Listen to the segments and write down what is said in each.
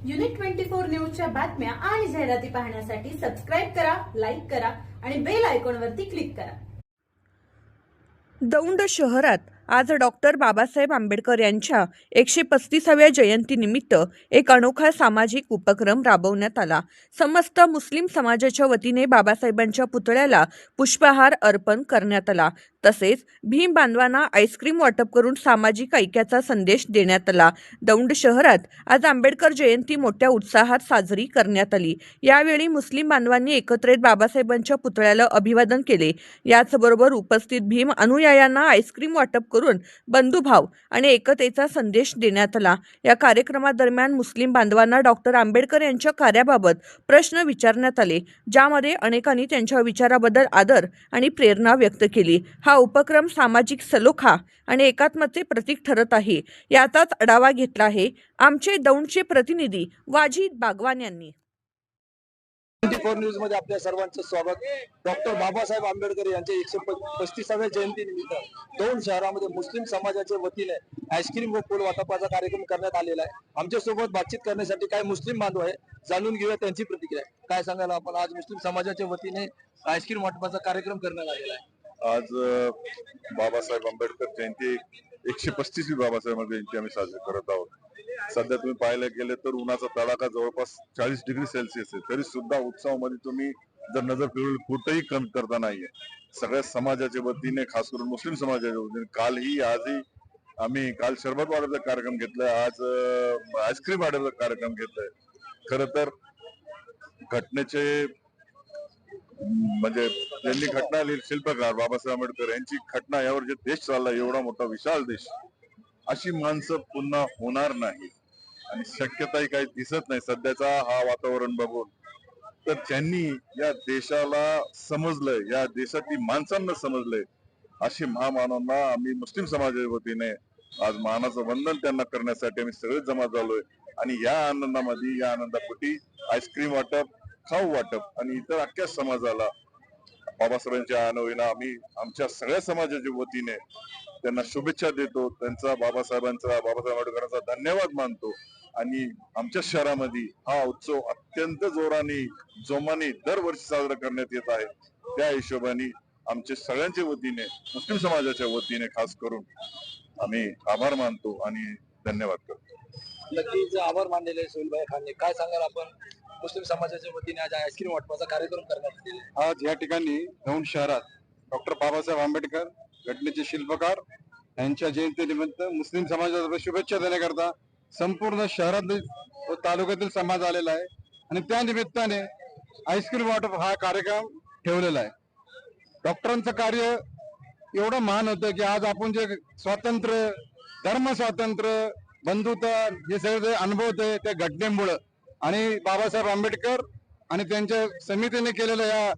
Unit 24 न्यूजच्या बातम्या आणि जाहिराती पाहण्यासाठी सबस्क्राइब करा, लाईक करा आणि बेल आयकॉनवरती क्लिक करा। दौंड शहरात आज डॉक्टर बाबासाहेब आंबेडकर यांच्या 135व्या जयंतीनिमित्त एक अनोखा सामाजिक उपक्रम राबवण्यात आला। समस्त मुस्लिम समाजाच्या वतीने बाबासाहेबांच्या पुतळ्याला पुष्पहार अर्पण करण्यात आला। तसेच भीम बांधवांना आईस्क्रीम वाटप करून सामाजिक ऐक्याचा संदेश देण्यात आला। दौंड शहरात आज आंबेडकर जयंती मोठ्या उत्साहात साजरी करण्यात आली। यावेळी मुस्लिम बांधवांनी एकत्रित बाबासाहेबांच्या पुतळ्याला अभिवादन केले। याचबरोबर उपस्थित भीम अनुयायांना आईस्क्रीम वाटप करून बंधुभाव आणि एकतेचा संदेश देण्यात आला। या कार्यक्रमादरम्यान मुस्लिम बांधवांना डॉक्टर आंबेडकर यांच्या कार्याबाबत प्रश्न विचारण्यात आले, ज्यामध्ये अनेकांनी त्यांच्या विचाराबद्दल आदर आणि प्रेरणा व्यक्त केली। हा उपक्रम सामाजिक सलोखा आणि एकात्मतेचे प्रतीक ठरत आहे, याचाच आढावा घेतला आहे आमचे दौंडचे प्रतिनिधी वाजिद बागवान यांनी। 24 न्यूज मध्ये आपल्या सर्वांचं स्वागत। डॉक्टर बाबासाहेब आंबेडकर यांच्या 135व्या जयंतीनिमित्त दौंड शहरामध्ये मुस्लिम समाजाच्या वतीने आईस्क्रीम व फूल वाटपाचा कार्यक्रम करण्यात आलेला आहे। आमच्या सोबत बातचीत करण्यासाठी काही मुस्लिम बांधव आहे, जाणून घेऊया त्यांची प्रतिक्रिया। काय सांगाल आपण, आज मुस्लिम समाजाच्या वतीने आईस्क्रीम वाटपाचा कार्यक्रम करण्यात आलेला आहे। आज बाबासाहेब आंबेडकर जयंती 135वी बाबासाहेब जयंती आम्ही साजरी करत आहोत। सध्या तुम्ही पाहायला गेले तर उन्हाचा तडाखा जवळपास 40 डिग्री सेल्सिअस आहे, तरी सुद्धा उत्सवामध्ये तुम्ही जर नजर फिरवली कुठेही कमी करता नाहीये। सगळ्या समाजाच्या वतीने, खास करून मुस्लिम समाजाच्या वतीने कालही आजही आम्ही काल शरबत वाटपाचा कार्यक्रम घेतलाय, आज आईस्क्रीम वाटपाचा कार्यक्रम घेतलाय। खर तर घटनेचे म्हणजे त्यांनी घटना लिहिली, शिल्पकार बाबासाहेब आंबेडकर यांची घटना, यावर जे देश चालला एवढा मोठा विशाल देश, अशी माणसं पुन्हा होणार नाही आणि शक्यताही काही दिसत नाही सध्याचा हा वातावरण बघून। तर त्यांनी या देशाला समजलंय, या देशातील माणसांना समजलंय, अशी महामानवांना आम्ही मुस्लिम समाजाच्या वतीने आज मानाचं वंदन त्यांना करण्यासाठी आम्ही सगळे जमा झालोय। आणि या आनंदामध्ये, या आनंदापोटी आईस्क्रीम वाटप, खाऊ वाटप आणि इतर अख्ख्या समाजाला बाबासाहेबांच्या आनंदाने आम्ही आमच्या सगळ्या समाजाच्या वतीने त्यांना शुभेच्छा देतो। त्यांचा बाबासाहेब आंबेडकरांचा धन्यवाद मानतो आणि आमच्या शहरामध्ये हा उत्सव अत्यंत जोमाने दरवर्षी साजरा करण्यात येत आहे। त्या हिशोबाने आमच्या सगळ्यांच्या वतीने, मुस्लिम समाजाच्या वतीने खास करून आम्ही आभार मानतो आणि धन्यवाद करतो। नक्कीच आभार मानलेले सोहेलभाई खानने। काय सांगाल आपण, मुस्लिम समाजाच्या वतीने आज आईस्क्रीम वाटपाचा कार्यक्रम करण्यात आलेला। आज या ठिकाणी दौंड शहरात डॉक्टर बाबासाहेब आंबेडकर घटनेचे शिल्पकार यांच्या जयंतीनिमित्त मुस्लिम समाजाला शुभेच्छा देण्याकरता संपूर्ण शहरातील व तालुक्यातील समाज आलेला आहे आणि त्या निमित्ताने आईस्क्रीम वाटप हा कार्यक्रम ठेवलेला आहे। डॉक्टरांचं कार्य एवढं महान होतं की आज आपण जे स्वातंत्र्य, धर्म स्वातंत्र्य, बंधुता हे सगळे अनुभवतोय त्या घटनेमुळे आणि बाबासाहेब आंबेडकर आणि त्यांच्या समितीने केलेल्या या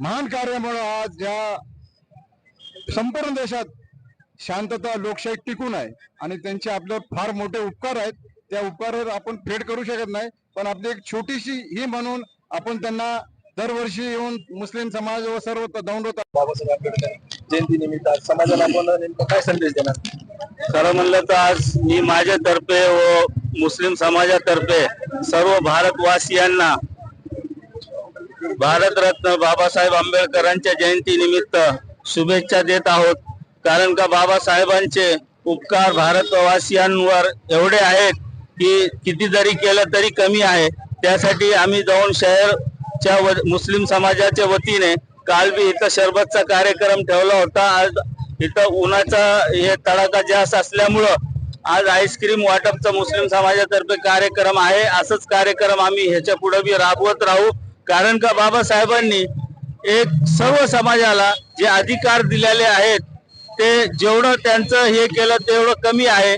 महान कार्यामुळे आज या संपूर्ण देशात शांतता, लोकशाही टिकून आहे आणि त्यांचे आपले फार मोठे उपकार आहेत। त्या उपकारावर आपण फेड करू शकत नाही, पण आपली एक छोटीशी ही म्हणून आपण त्यांना दरवर्षी येऊन मुस्लिम समाज व सर्व दौंड बाबासाहेब आंबेडकर जयंती निमित्त समाजाला आपण नेमका काय संदेश देणार? खरं म्हणलं तर आज मी माझ्यातर्फे व मुस्लिम समाजातर्फे सर्व भारतवासियांना भारतरत्न बाबासाहेब आंबेडकरांच्या जयंती निमित्त शुभेच्छा देत आहोत। कारण का बाबासाहेबांचे उपकार भारतवासियांवर एवढे आहेत की किती जरी केलं तरी कमी आहे। त्यासाठी आम्ही दौंड शहरच्या मुस्लिम समाजाच्या वतीने काल बी इथं शरबतचा कार्यक्रम ठेवला होता। आज इथं उन्हाचा हे तडाखा जास्त असल्यामुळं आज आईस्क्रीम वाटपचा मुस्लिम समाजातर्फे कार्यक्रम आहे। असंच कार्यक्रम आम्ही ह्याच्या पुढे बी राबवत राहू। कारण का बाबासाहेबांनी एक सर्व समाजाला जे अधिकार दिलेले आहेत ते जेवढं त्यांचं हे केलं तेवढं कमी आहे।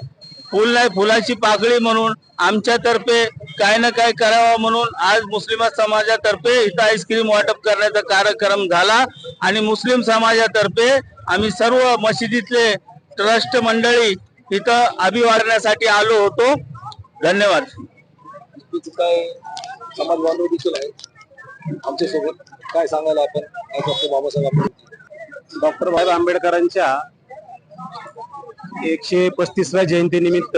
फुल नाही फुलाची पाकळी म्हणून आमच्यातर्फे काय ना काय करावं म्हणून आज मुस्लिम समाजातर्फे इथं आईस्क्रीम वाटप करण्याचा कार्यक्रम झाला आणि मुस्लिम समाजातर्फे आम्ही सर्व मशिदीतले ट्रस्ट मंडळी इथं अभिवादनासाठी आलो होतो। धन्यवाद। काय समाज बांधव देखील आहे आमच्या सोबत, काय सांगायला आपण डॉक्टर बाबासाहेब आंबेडकर? डॉक्टर बाबासाहेब आंबेडकरांच्या 135व्या जयंतीनिमित्त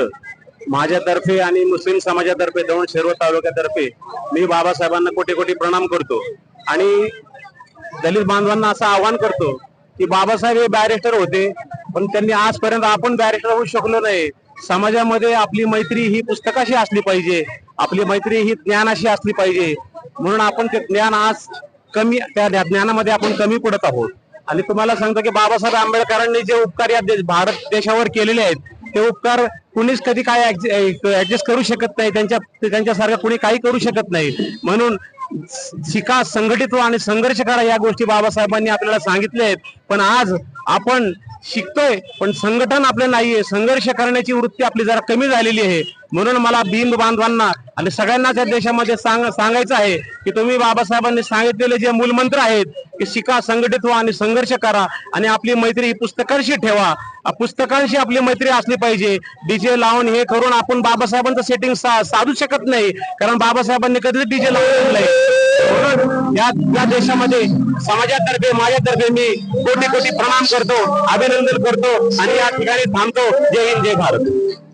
माझ्यातर्फे आणि मुस्लिम समाजातर्फे दौंड शिरवळ तालुक्यातर्फे मी बाबासाहेबांना कोटी कोटी प्रणाम करतो आणि दलित बांधवांना असं आवाहन करतो की बाबासाहेब हे बॅरिस्टर होते, पण त्यांनी आजपर्यंत आपण बॅरिस्टर होऊ शकलो नाही. समाजामध्ये आपली मैत्री ही पुस्तकाशी असली पाहिजे, आपली मैत्री ही ज्ञानाशी असली पाहिजे. म्हणून आपण ते ज्ञान आज कमी, त्या ज्ञानामध्ये आपण कमी पडत आहोत. आणि तुम्हाला सांगतो की बाबासाहेब आंबेडकरांनी जे उपकार या भारत देशावर केलेले आहेत ते उपकार कुणीच कधी काय ऍडजस्ट करू शकत नाही, त्यांच्यासारखं कुणी काही करू शकत नाही. म्हणून शिका, संघटित व्हा आणि संघर्ष करा, या गोष्टी बाबासाहेबांनी आपल्याला सांगितल्या आहेत. पण आज आपण शिकतोय पण संघटन आपलं नाहीये, संघर्ष करण्याची वृत्ती आपली जरा कमी झालेली आहे. म्हणून मला भीम बांधवांना आणि सगळ्यांनाच या देशामध्ये सांगायचं आहे की तुम्ही बाबासाहेबांनी सांगितलेले जे मूलमंत्र आहेत की शिका, संघटित व्हा आणि संघर्ष करा आणि आपली मैत्री ही पुस्तकांशी ठेवा. पुस्तकांशी आपली मैत्री असली पाहिजे. डीजे लावून हे करून आपण बाबासाहेबांचं सेटिंग साधू शकत नाही, कारण बाबासाहेबांनी कधीच डीजे लावून नाही. म्हणून या देशामध्ये समाजातर्फे माझ्यातर्फे मी कोटी कोटी प्रणाम करतो, अभिनंदन करतो आणि या ठिकाणी थांबतो. जय हिंद, जय भारत.